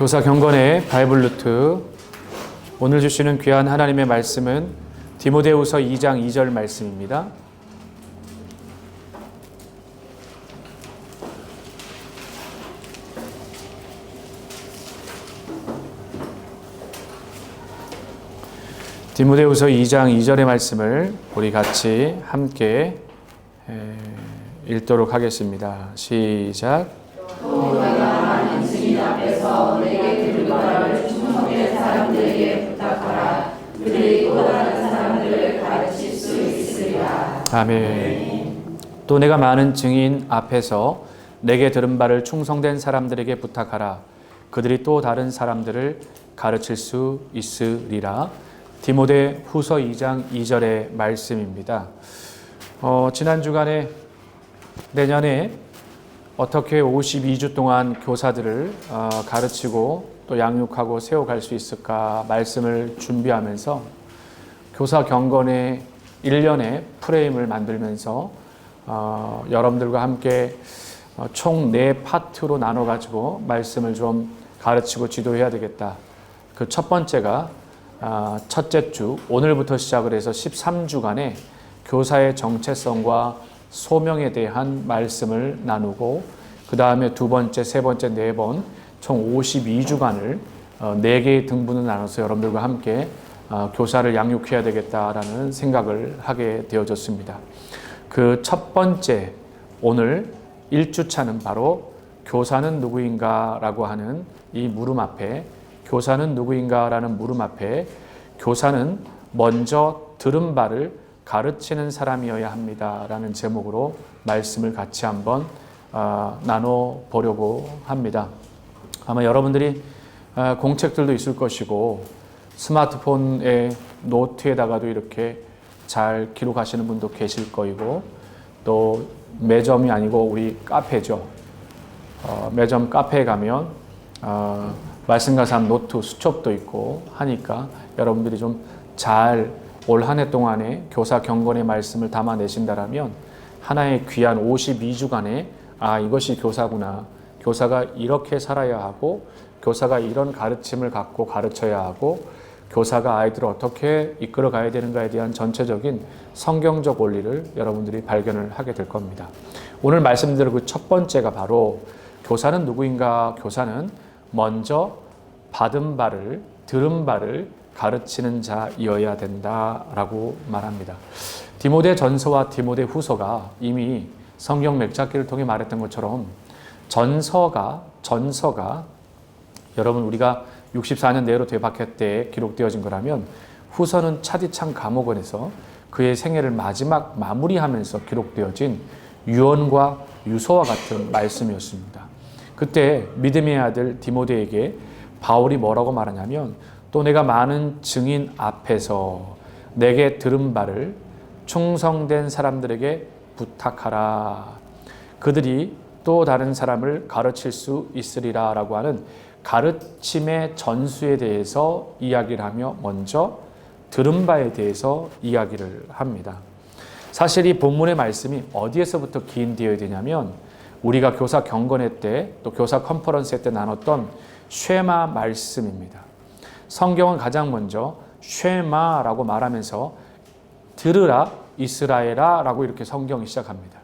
교사 경건의 바이블 루트, 오늘 주시는 귀한 하나님의 말씀은 디모데후서 2장 2절 말씀입니다. 디모데후서 2장 2절의 말씀을 우리 같이 함께 읽도록 하겠습니다. 시작. 또 내가 많은 증인 앞에서 내게 들은 바를 충성된 사람들에게 부탁하라. 그들이 또 다른 사람들을 가르칠 수 있으리라. 아멘. 또 내가 많은 증인 앞에서 내게 들은 바를 충성된 사람들에게 부탁하라. 그들이 또 다른 사람들을 가르칠 수 있으리라. 디모데 후서 2장 2절의 말씀입니다. 지난 주간에 내년에 어떻게 52주 동안 교사들을 가르치고 또 양육하고 세워갈 수 있을까 말씀을 준비하면서 교사 경건의 1년의 프레임을 만들면서 여러분들과 함께 총 4파트로 나눠가지고 말씀을 좀 가르치고 지도해야 되겠다. 그 첫 번째가 첫째 주, 오늘부터 시작을 해서 13주간의 교사의 정체성과 소명에 대한 말씀을 나누고, 그 다음에 두 번째, 세 번째, 네 번, 총 52주간을 4개의 등분을 나눠서 여러분들과 함께 교사를 양육해야 되겠다라는 생각을 하게 되어졌습니다. 그 첫 번째, 오늘 1주차는 바로 교사는 누구인가 라고 하는 이 물음 앞에, 교사는 누구인가 라는 물음 앞에 교사는 먼저 들은 바를 가르치는 사람이어야 합니다 라는 제목으로 말씀을 같이 한번 나눠보려고 합니다. 아마 여러분들이 공책들도 있을 것이고 스마트폰의 노트에다가도 이렇게 잘 기록하시는 분도 계실 거이고, 또 매점이 아니고 우리 카페죠. 매점 카페에 가면 말씀가산 노트 수첩도 있고 하니까 여러분들이 좀 잘 올 한 해 동안에 교사 경건의 말씀을 담아내신다라면 하나의 귀한 52주간에 이것이 교사구나. 교사가 이렇게 살아야 하고, 교사가 이런 가르침을 갖고 가르쳐야 하고, 교사가 아이들을 어떻게 이끌어 가야 되는가에 대한 전체적인 성경적 원리를 여러분들이 발견을 하게 될 겁니다. 오늘 말씀드린 그 첫 번째가 바로 교사는 누구인가? 교사는 먼저 받은 바를, 들은 바를 가르치는 자이어야 된다라고 말합니다. 디모데 전서와 디모데 후서가 이미 성경 맥잡기를 통해 말했던 것처럼 전서가 여러분 우리가 64년 네로 대박회 때 기록되어진 거라면, 후서는 차디찬 감옥원에서 그의 생애를 마지막 마무리하면서 기록되어진 유언과 유서와 같은 말씀이었습니다. 그때 믿음의 아들 디모데에게 바울이 뭐라고 말하냐면, 또 내가 많은 증인 앞에서 내게 들은 바를 충성된 사람들에게 부탁하라. 그들이 또 다른 사람을 가르칠 수 있으리라 라고 하는 가르침의 전수에 대해서 이야기를 하며 먼저 들은 바에 대해서 이야기를 합니다. 사실 이 본문의 말씀이 어디에서부터 기인되어야 되냐면, 우리가 교사 경건회 때 또 교사 컨퍼런스 때 나눴던 쉐마 말씀입니다. 성경은 가장 먼저 쉐마라고 말하면서 들으라 이스라엘아 라고 이렇게 성경이 시작합니다.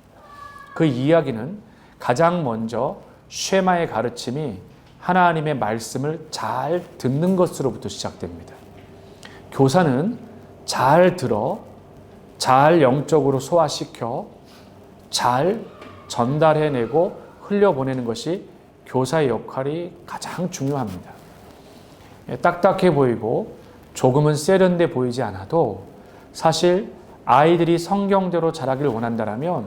그 이야기는 가장 먼저 쉐마의 가르침이 하나님의 말씀을 잘 듣는 것으로부터 시작됩니다. 교사는 잘 들어, 잘 영적으로 소화시켜, 잘 전달해내고 흘려보내는 것이 교사의 역할이 가장 중요합니다. 딱딱해 보이고 조금은 세련돼 보이지 않아도 사실 아이들이 성경대로 자라기를 원한다면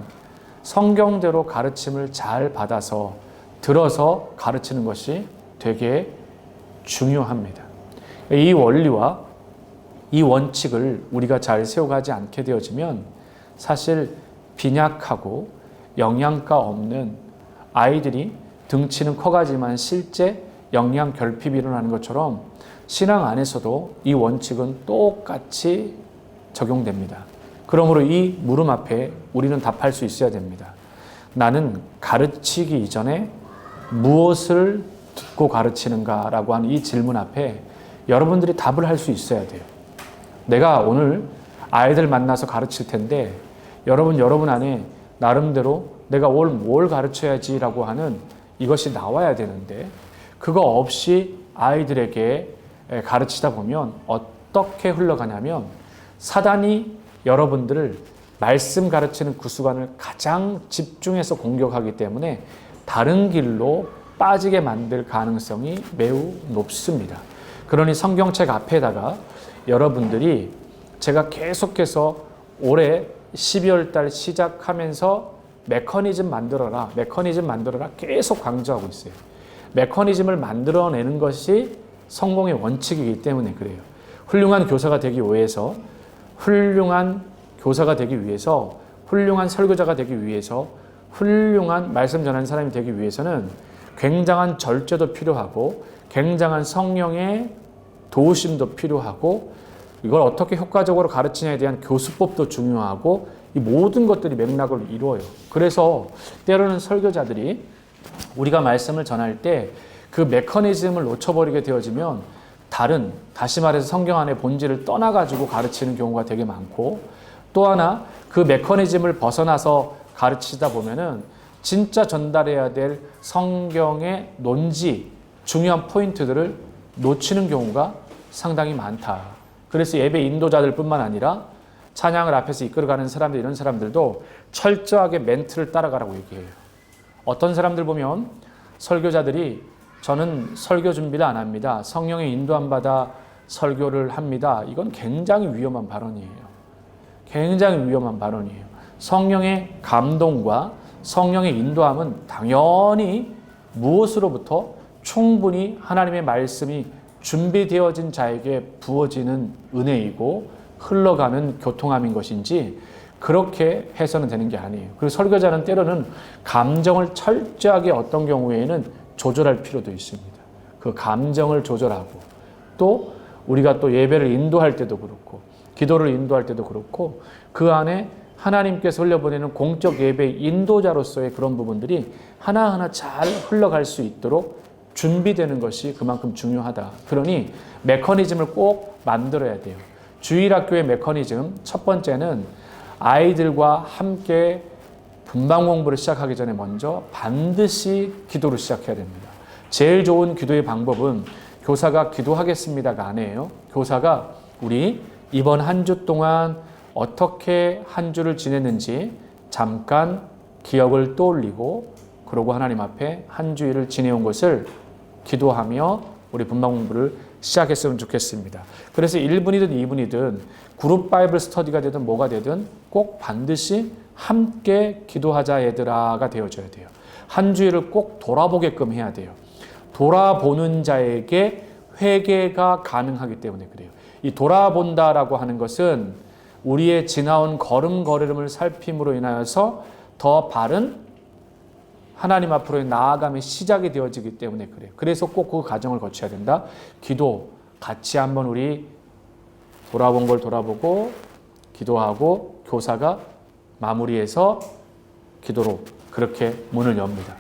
성경대로 가르침을 잘 받아서 들어서 가르치는 것이 되게 중요합니다. 이 원리와 이 원칙을 우리가 잘 세워가지 않게 되어지면 사실 빈약하고 영양가 없는 아이들이 등치는 커가지만 실제 영양 결핍이 일어나는 것처럼 신앙 안에서도 이 원칙은 똑같이 적용됩니다. 그러므로 이 물음 앞에 우리는 답할 수 있어야 됩니다. 나는 가르치기 이전에 무엇을 듣고 가르치는가라고 하는 이 질문 앞에 여러분들이 답을 할 수 있어야 돼요. 내가 오늘 아이들 만나서 가르칠 텐데 여러분 안에 나름대로 내가 오늘 뭘 가르쳐야지라고 하는 이것이 나와야 되는데 그거 없이 아이들에게 가르치다 보면 어떻게 흘러가냐면 사단이 여러분들을 말씀 가르치는 그 수간을 가장 집중해서 공격하기 때문에 다른 길로 빠지게 만들 가능성이 매우 높습니다. 그러니 성경책 앞에다가 여러분들이 제가 계속해서 올해 12월 달 시작하면서 메커니즘 만들어라 계속 강조하고 있어요. 메커니즘을 만들어내는 것이 성공의 원칙이기 때문에 그래요. 훌륭한 교사가 되기 위해서, 훌륭한 설교자가 되기 위해서, 훌륭한 말씀 전하는 사람이 되기 위해서는 굉장한 절제도 필요하고 굉장한 성령의 도우심도 필요하고 이걸 어떻게 효과적으로 가르치냐에 대한 교수법도 중요하고 이 모든 것들이 맥락을 이루어요. 그래서 때로는 설교자들이 우리가 말씀을 전할 때 그 메커니즘을 놓쳐버리게 되어지면 다시 말해서 성경 안의 본질을 떠나가지고 가르치는 경우가 되게 많고 또 하나 그 메커니즘을 벗어나서 가르치다 보면은 진짜 전달해야 될 성경의 논지, 중요한 포인트들을 놓치는 경우가 상당히 많다. 그래서 예배 인도자들 뿐만 아니라 찬양을 앞에서 이끌어가는 사람들, 이런 사람들도 철저하게 멘트를 따라가라고 얘기해요. 어떤 사람들 보면 설교자들이 저는 설교 준비를 안 합니다. 성령의 인도함 받아 설교를 합니다. 이건 굉장히 위험한 발언이에요. 굉장히 위험한 발언이에요. 성령의 감동과 성령의 인도함은 당연히 무엇으로부터 충분히 하나님의 말씀이 준비되어진 자에게 부어지는 은혜이고 흘러가는 교통함인 것인지 그렇게 해서는 되는 게 아니에요. 그리고 설교자는 때로는 감정을 철저하게 어떤 경우에는 조절할 필요도 있습니다. 그 감정을 조절하고 또 우리가 또 예배를 인도할 때도 그렇고 기도를 인도할 때도 그렇고 그 안에 하나님께서 흘려보내는 공적 예배 인도자로서의 그런 부분들이 하나하나 잘 흘러갈 수 있도록 준비되는 것이 그만큼 중요하다. 그러니 메커니즘을 꼭 만들어야 돼요. 주일학교의 메커니즘 첫 번째는 아이들과 함께 분방 공부를 시작하기 전에 먼저 반드시 기도를 시작해야 됩니다. 제일 좋은 기도의 방법은 교사가 기도하겠습니다가 아니에요. 교사가 우리 이번 한 주 동안 어떻게 한 주를 지냈는지 잠깐 기억을 떠올리고 그러고 하나님 앞에 한 주일을 지내온 것을 기도하며 우리 분방 공부를 시작했으면 좋겠습니다. 그래서 1분이든 2분이든 그룹 바이블 스터디가 되든 뭐가 되든 꼭 반드시 함께 기도하자 얘들아가 되어줘야 돼요. 한 주일을 꼭 돌아보게끔 해야 돼요. 돌아보는 자에게 회개가 가능하기 때문에 그래요. 이 돌아본다라고 하는 것은 우리의 지나온 걸음걸음을 살핌으로 인하여서 더 바른 하나님 앞으로의 나아감의 시작이 되어지기 때문에 그래요. 그래서 꼭 그 과정을 거쳐야 된다. 기도 같이 한번 우리 돌아본 걸 돌아보고 기도하고 교사가 마무리해서 기도로 그렇게 문을 엽니다.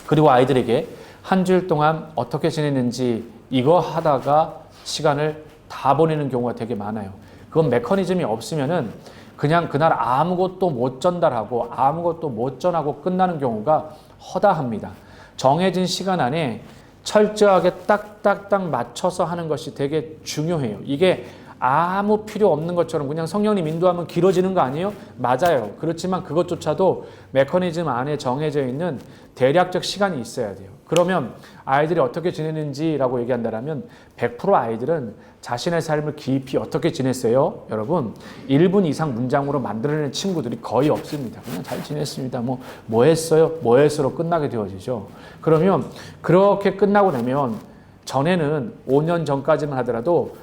그리고 아이들에게 한 주일 동안 어떻게 지냈는지 이거 하다가 시간을 다 보내는 경우가 되게 많아요. 그건 메커니즘이 없으면은 그냥 그날 아무것도 못 전달하고 아무것도 못 전하고 끝나는 경우가 허다합니다. 정해진 시간 안에 철저하게 딱딱딱 맞춰서 하는 것이 되게 중요해요. 이게 아무 필요 없는 것처럼 그냥 성령님 인도하면 길어지는 거 아니에요? 맞아요. 그렇지만 그것조차도 메커니즘 안에 정해져 있는 대략적 시간이 있어야 돼요. 그러면 아이들이 어떻게 지내는지라고 얘기한다면 100% 아이들은 자신의 삶을 깊이 어떻게 지냈어요? 여러분 1분 이상 문장으로 만들어내는 친구들이 거의 없습니다. 그냥 잘 지냈습니다. 뭐 했어요? 뭐 했어로 끝나게 되어지죠. 그러면 그렇게 끝나고 나면 전에는 5년 전까지만 하더라도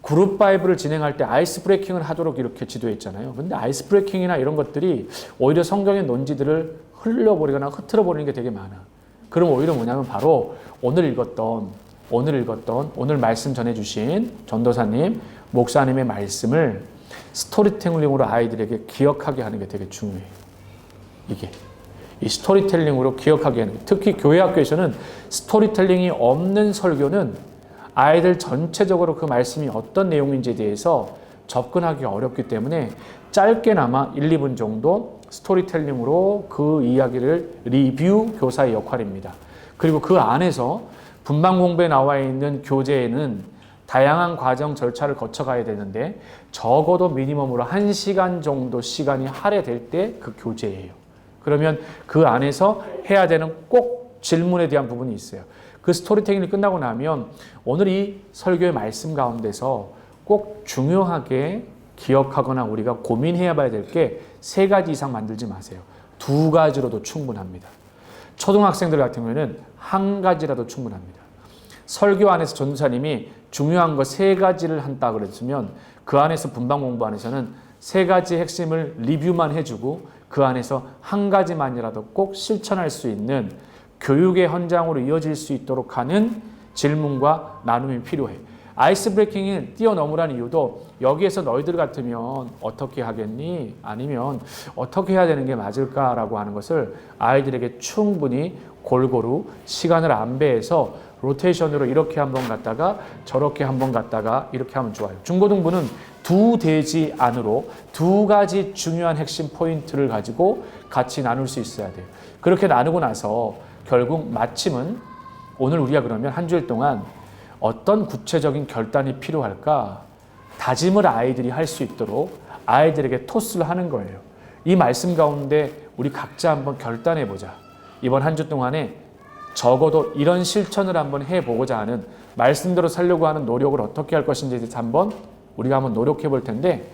그룹 바이블을 진행할 때 아이스 브레이킹을 하도록 이렇게 지도했잖아요. 근데 아이스 브레이킹이나 이런 것들이 오히려 성경의 논지들을 흘려버리거나 흐트러버리는 게 되게 많아. 그럼 오히려 뭐냐면 바로 오늘 말씀 전해주신 전도사님, 목사님의 말씀을 스토리텔링으로 아이들에게 기억하게 하는 게 되게 중요해요. 이 스토리텔링으로 기억하게 하는 거예요. 특히 교회 학교에서는 스토리텔링이 없는 설교는 아이들 전체적으로 그 말씀이 어떤 내용인지에 대해서 접근하기 어렵기 때문에 짧게나마 1, 2분 정도 스토리텔링으로 그 이야기를 리뷰 교사의 역할입니다. 그리고 그 안에서 분반 공부에 나와 있는 교재에는 다양한 과정 절차를 거쳐가야 되는데 적어도 미니멈으로 1시간 정도 시간이 할애될 때 그 교재예요. 그러면 그 안에서 해야 되는 꼭 질문에 대한 부분이 있어요. 그 스토리텔링이 끝나고 나면 오늘 이 설교의 말씀 가운데서 꼭 중요하게 기억하거나 우리가 고민해야 봐야 될 게 3가지 이상 만들지 마세요. 2가지로도 충분합니다. 초등학생들 같은 경우에는 1가지라도 충분합니다. 설교 안에서 전도사님이 중요한 거 3가지를 한다 그랬으면 그 안에서 분반 공부 안에서는 3가지 핵심을 리뷰만 해주고 그 안에서 1가지만이라도 꼭 실천할 수 있는 교육의 현장으로 이어질 수 있도록 하는 질문과 나눔이 필요해. 아이스 브레이킹을 뛰어넘으라는 이유도 여기에서 너희들 같으면 어떻게 하겠니? 아니면 어떻게 해야 되는 게 맞을까라고 하는 것을 아이들에게 충분히 골고루 시간을 안배해서 로테이션으로 이렇게 한번 갔다가 저렇게 한번 갔다가 이렇게 하면 좋아요. 중고등부는 2대지 안으로 2가지 중요한 핵심 포인트를 가지고 같이 나눌 수 있어야 돼요. 그렇게 나누고 나서 결국 마침은 오늘 우리가 그러면 한 주일 동안 어떤 구체적인 결단이 필요할까 다짐을 아이들이 할 수 있도록 아이들에게 토스를 하는 거예요. 이 말씀 가운데 우리 각자 한번 결단해 보자. 이번 한 주 동안에 적어도 이런 실천을 한번 해보고자 하는 말씀대로 살려고 하는 노력을 어떻게 할 것인지에 대해서 한번 우리가 한번 노력해 볼 텐데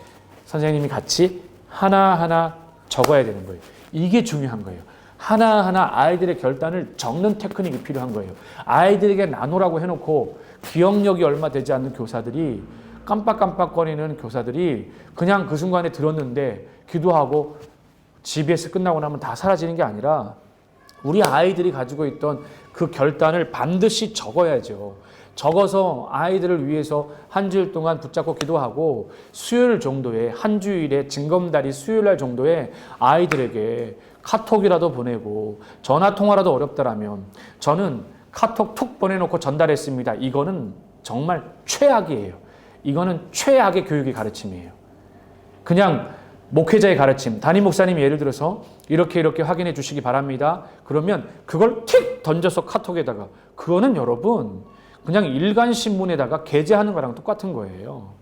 선생님이 같이 하나하나 적어야 되는 거예요. 이게 중요한 거예요. 하나하나 아이들의 결단을 적는 테크닉이 필요한 거예요. 아이들에게 나누라고 해놓고 기억력이 얼마 되지 않는 교사들이 깜빡깜빡거리는 교사들이 그냥 그 순간에 들었는데 기도하고 GBS 끝나고 나면 다 사라지는 게 아니라 우리 아이들이 가지고 있던 그 결단을 반드시 적어야죠. 적어서 아이들을 위해서 한 주일 동안 붙잡고 기도하고 수요일 정도에 한 주일에 징검다리 수요일 날 정도에 아이들에게 카톡이라도 보내고 전화통화라도 어렵다라면 저는 카톡 툭 보내놓고 전달했습니다. 이거는 정말 최악이에요. 이거는 최악의 교육의 가르침이에요. 그냥 목회자의 가르침, 담임 목사님이 예를 들어서 이렇게 확인해 주시기 바랍니다. 그러면 그걸 틱 던져서 카톡에다가 그거는 여러분 그냥 일간신문에다가 게재하는 거랑 똑같은 거예요.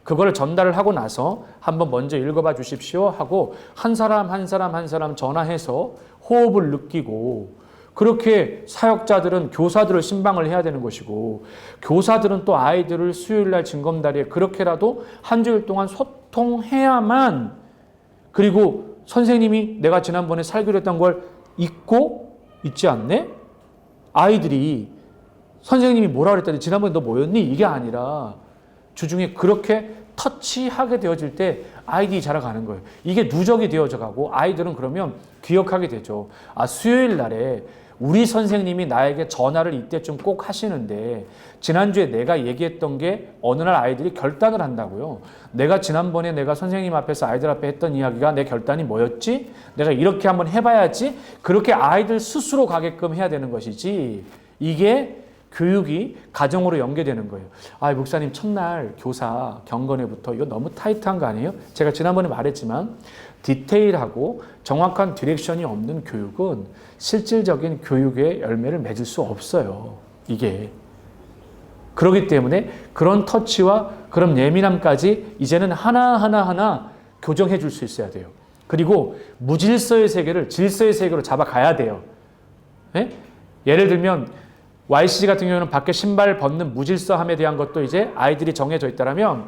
그걸 전달을 하고 나서 한번 먼저 읽어봐 주십시오 하고 한 사람 전화해서 호흡을 느끼고 그렇게 사역자들은 교사들을 신방을 해야 되는 것이고 교사들은 또 아이들을 수요일날 징검다리에 그렇게라도 한 주일 동안 소통해야만 그리고 선생님이 내가 지난번에 살기로 했던 걸 잊고 있지 않네? 아이들이 선생님이 뭐라 그랬더니 지난번에 너 뭐였니? 이게 아니라 주중에 그렇게 터치하게 되어질 때 아이들이 자라가는 거예요. 이게 누적이 되어져 가고 아이들은 그러면 기억하게 되죠. 아, 수요일 날에 우리 선생님이 나에게 전화를 이때쯤 꼭 하시는데 지난주에 내가 얘기했던 게 어느 날 아이들이 결단을 한다고요. 내가 지난번에 내가 선생님 앞에서 아이들 앞에 했던 이야기가 내 결단이 뭐였지? 내가 이렇게 한번 해봐야지. 그렇게 아이들 스스로 가게끔 해야 되는 것이지. 이게 교육이 가정으로 연계되는 거예요. 아, 목사님 첫날 교사 경건회부터 이거 너무 타이트한 거 아니에요? 제가 지난번에 말했지만 디테일하고 정확한 디렉션이 없는 교육은 실질적인 교육의 열매를 맺을 수 없어요. 이게. 그렇기 때문에 그런 터치와 그런 예민함까지 이제는 하나 교정해 줄 수 있어야 돼요. 그리고 무질서의 세계를 질서의 세계로 잡아가야 돼요. 네? 예를 들면 YCG 같은 경우는 밖에 신발 벗는 무질서함에 대한 것도 이제 아이들이 정해져 있다면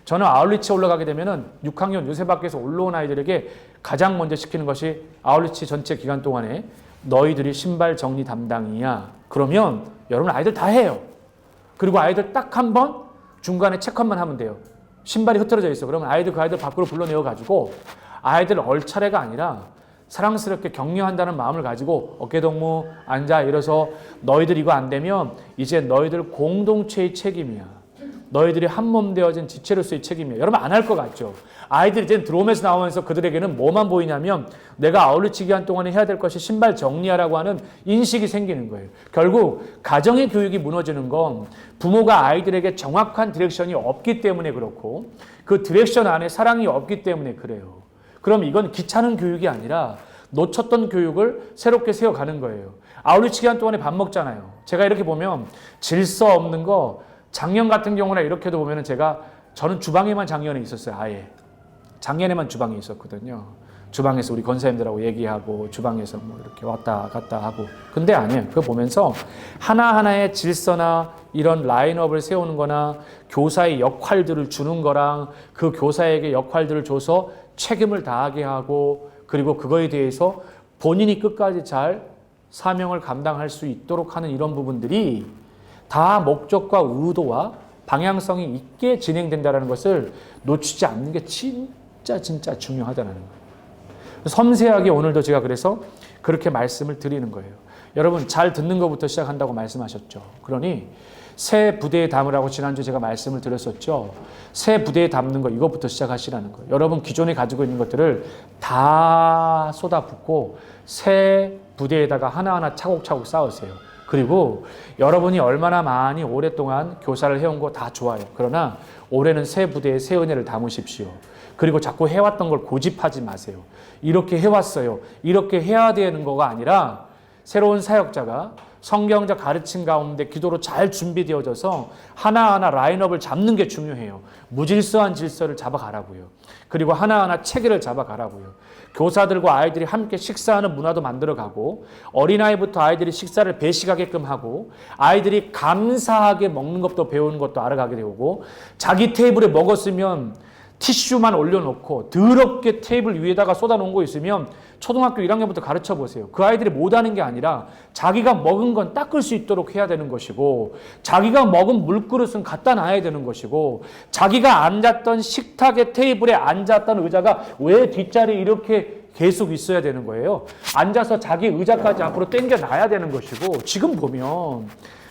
저는 아울리치 올라가게 되면은 6학년 요새 밖에서 올라온 아이들에게 가장 먼저 시키는 것이 아울리치 전체 기간 동안에 너희들이 신발 정리 담당이야. 그러면 여러분 아이들 다 해요. 그리고 아이들 딱 한 번 중간에 체크만 하면 돼요. 신발이 흐트러져 있어. 그러면 아이들 그 아이들 밖으로 불러내어 가지고 아이들 얼차례가 아니라 사랑스럽게 격려한다는 마음을 가지고 어깨동무 앉아 일어서 너희들 이거 안 되면 이제 너희들 공동체의 책임이야. 너희들이 한 몸 되어진 지체로서의 책임이야. 여러분 안 할 것 같죠? 아이들이 이제 드롬에서 나오면서 그들에게는 뭐만 보이냐면 내가 아울리치 기간 동안에 해야 될 것이 신발 정리하라고 하는 인식이 생기는 거예요. 결국 가정의 교육이 무너지는 건 부모가 아이들에게 정확한 디렉션이 없기 때문에 그렇고 그 디렉션 안에 사랑이 없기 때문에 그래요. 그럼 이건 귀찮은 교육이 아니라 놓쳤던 교육을 새롭게 세워가는 거예요. 아울리치 기간 동안에 밥 먹잖아요. 제가 이렇게 보면 질서 없는 거 작년 같은 경우나 이렇게도 보면은 저는 주방에만 작년에 있었어요. 아예. 작년에만 주방에 있었거든요. 주방에서 우리 권사님들하고 얘기하고 주방에서 뭐 이렇게 왔다 갔다 하고. 근데 아니에요. 그거 보면서 하나하나의 질서나 이런 라인업을 세우는 거나 교사의 역할들을 주는 거랑 그 교사에게 역할들을 줘서 책임을 다하게 하고 그리고 그거에 대해서 본인이 끝까지 잘 사명을 감당할 수 있도록 하는 이런 부분들이 다 목적과 의도와 방향성이 있게 진행된다는 것을 놓치지 않는 게 진짜 중요하다는 거예요. 섬세하게 오늘도 제가 그래서 그렇게 말씀을 드리는 거예요. 여러분 잘 듣는 것부터 시작한다고 말씀하셨죠. 그러니 새 부대에 담으라고 지난주 제가 말씀을 드렸었죠. 새 부대에 담는 거 이것부터 시작하시라는 거예요. 여러분 기존에 가지고 있는 것들을 다 쏟아붓고 새 부대에다가 하나하나 차곡차곡 쌓으세요. 그리고 여러분이 얼마나 많이 오랫동안 교사를 해온 거 다 좋아요. 그러나 올해는 새 부대에 새 은혜를 담으십시오. 그리고 자꾸 해왔던 걸 고집하지 마세요. 이렇게 해왔어요. 이렇게 해야 되는 거가 아니라 새로운 사역자가 성경적 가르침 가운데 기도로 잘 준비되어져서 하나하나 라인업을 잡는 게 중요해요. 무질서한 질서를 잡아가라고요. 그리고 하나하나 체계를 잡아가라고요. 교사들과 아이들이 함께 식사하는 문화도 만들어가고 어린아이부터 아이들이 식사를 배식하게끔 하고 아이들이 감사하게 먹는 것도 배우는 것도 알아가게 되고 자기 테이블에 먹었으면 티슈만 올려놓고 더럽게 테이블 위에다가 쏟아놓은 거 있으면 초등학교 1학년부터 가르쳐 보세요. 그 아이들이 못하는 게 아니라 자기가 먹은 건 닦을 수 있도록 해야 되는 것이고 자기가 먹은 물그릇은 갖다 놔야 되는 것이고 자기가 앉았던 식탁의 테이블에 앉았던 의자가 왜 뒷자리에 이렇게 계속 있어야 되는 거예요. 앉아서 자기 의자까지 앞으로 당겨 놔야 되는 것이고 지금 보면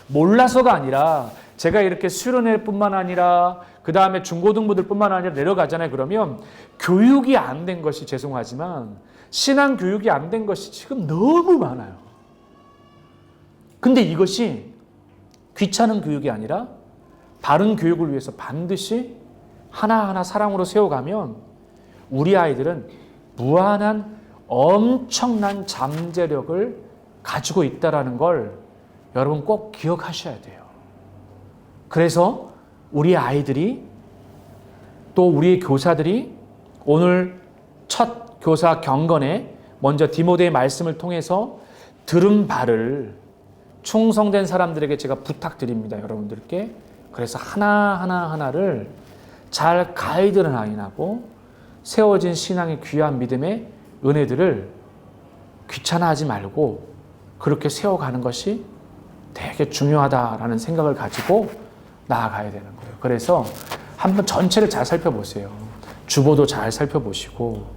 몰라서가 아니라 제가 이렇게 수련회 뿐만 아니라 그 다음에 중고등부들 뿐만 아니라 내려가잖아요. 그러면 교육이 안 된 것이 죄송하지만 신앙 교육이 안 된 것이 지금 너무 많아요. 근데 이것이 귀찮은 교육이 아니라 바른 교육을 위해서 반드시 하나하나 사랑으로 세워가면 우리 아이들은 무한한 엄청난 잠재력을 가지고 있다는 걸 여러분 꼭 기억하셔야 돼요. 그래서 우리 아이들이 또 우리의 교사들이 오늘 첫 교사 경건에 먼저 디모데의 말씀을 통해서 들은 바를 충성된 사람들에게 제가 부탁드립니다. 여러분들께. 그래서 하나하나를 잘 가이드 라인하고 세워진 신앙의 귀한 믿음의 은혜들을 귀찮아하지 말고 그렇게 세워가는 것이 되게 중요하다라는 생각을 가지고 나아가야 되는 거예요. 그래서 한번 전체를 잘 살펴보세요. 주보도 잘 살펴보시고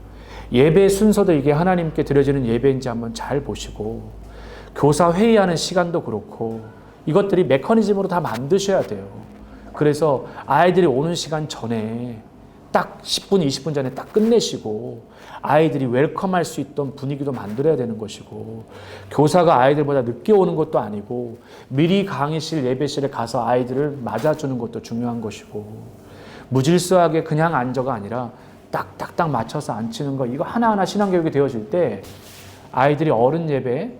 예배 순서도 이게 하나님께 드려지는 예배인지 한번 잘 보시고 교사 회의하는 시간도 그렇고 이것들이 메커니즘으로 다 만드셔야 돼요. 그래서 아이들이 오는 시간 전에 딱 10분, 20분 전에 딱 끝내시고 아이들이 웰컴할 수 있던 분위기도 만들어야 되는 것이고 교사가 아이들보다 늦게 오는 것도 아니고 미리 강의실, 예배실에 가서 아이들을 맞아주는 것도 중요한 것이고 무질서하게 그냥 앉아가 아니라 딱딱딱 맞춰서 앉히는 거 이거 하나하나 신앙교육이 되어질 때 아이들이 어른 예배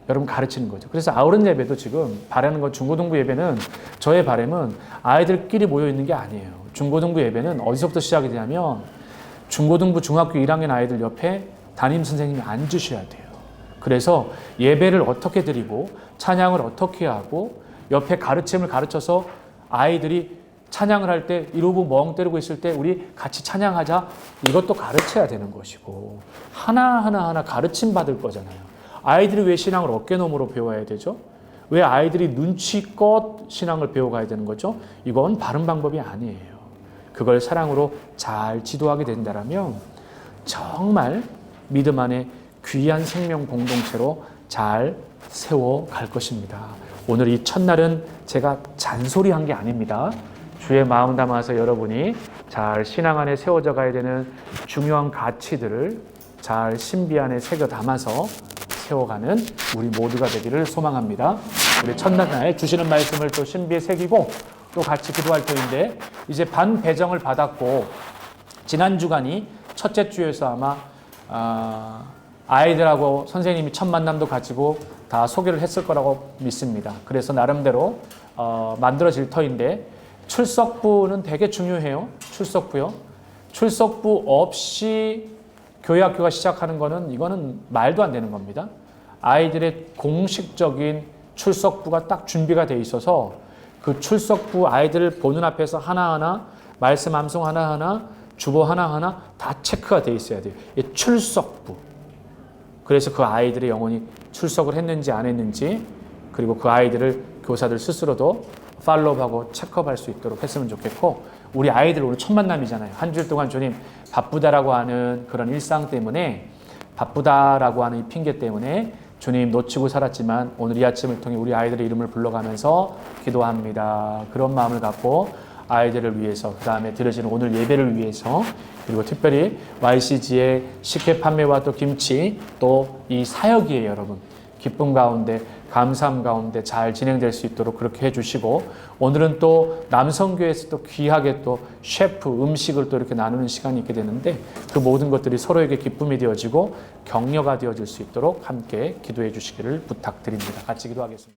여러분 가르치는 거죠. 그래서 어른 예배도 지금 바라는 건 중고등부 예배는 저의 바람은 아이들끼리 모여 있는 게 아니에요. 중고등부 예배는 어디서부터 시작이 되냐면 중고등부 중학교 1학년 아이들 옆에 담임 선생님이 앉으셔야 돼요. 그래서 예배를 어떻게 드리고 찬양을 어떻게 하고 옆에 가르침을 가르쳐서 아이들이 찬양을 할 때 이러고 멍 때리고 있을 때 우리 같이 찬양하자 이것도 가르쳐야 되는 것이고 하나하나 가르침 받을 거잖아요. 아이들이 왜 신앙을 어깨너머로 배워야 되죠? 왜 아이들이 눈치껏 신앙을 배워가야 되는 거죠? 이건 바른 방법이 아니에요. 그걸 사랑으로 잘 지도하게 된다면 정말 믿음 안에 귀한 생명 공동체로 잘 세워갈 것입니다. 오늘 이 첫날은 제가 잔소리한 게 아닙니다. 주의 마음 담아서 여러분이 잘 신앙 안에 세워져 가야 되는 중요한 가치들을 잘 신비 안에 새겨 담아서 세워가는 우리 모두가 되기를 소망합니다. 우리 첫날 주시는 말씀을 또 신비에 새기고 또 같이 기도할 터인데, 이제 반 배정을 받았고 지난 주간이 첫째 주에서 아마 아이들하고 선생님이 첫 만남도 가지고 다 소개를 했을 거라고 믿습니다. 그래서 나름대로 만들어질 터인데, 출석부는 되게 중요해요. 출석부요. 출석부 없이 교회 학교가 시작하는 거는 이거는 말도 안 되는 겁니다. 아이들의 공식적인 출석부가 딱 준비가 돼 있어서 그 출석부 아이들을 보는 앞에서 하나하나 말씀 암송 하나하나 주보 하나하나 다 체크가 돼 있어야 돼요. 이 출석부. 그래서 그 아이들의 영혼이 출석을 했는지 안 했는지, 그리고 그 아이들을 교사들 스스로도 팔로우하고 체크업할 수 있도록 했으면 좋겠고, 우리 아이들 오늘 첫 만남이잖아요. 한 주일 동안 주님 바쁘다라고 하는 그런 일상 때문에, 바쁘다라고 하는 이 핑계 때문에 주님 놓치고 살았지만 오늘 이 아침을 통해 우리 아이들의 이름을 불러가면서 기도합니다. 그런 마음을 갖고 아이들을 위해서, 그 다음에 들으시는 오늘 예배를 위해서, 그리고 특별히 YCG의 식혜 판매와 또 김치, 또 이 사역이에요, 여러분. 기쁨 가운데, 감사함 가운데 잘 진행될 수 있도록 그렇게 해주시고, 오늘은 또 남성교회에서 또 귀하게 또 셰프 음식을 또 이렇게 나누는 시간이 있게 되는데, 그 모든 것들이 서로에게 기쁨이 되어지고 격려가 되어질 수 있도록 함께 기도해 주시기를 부탁드립니다. 같이 기도하겠습니다.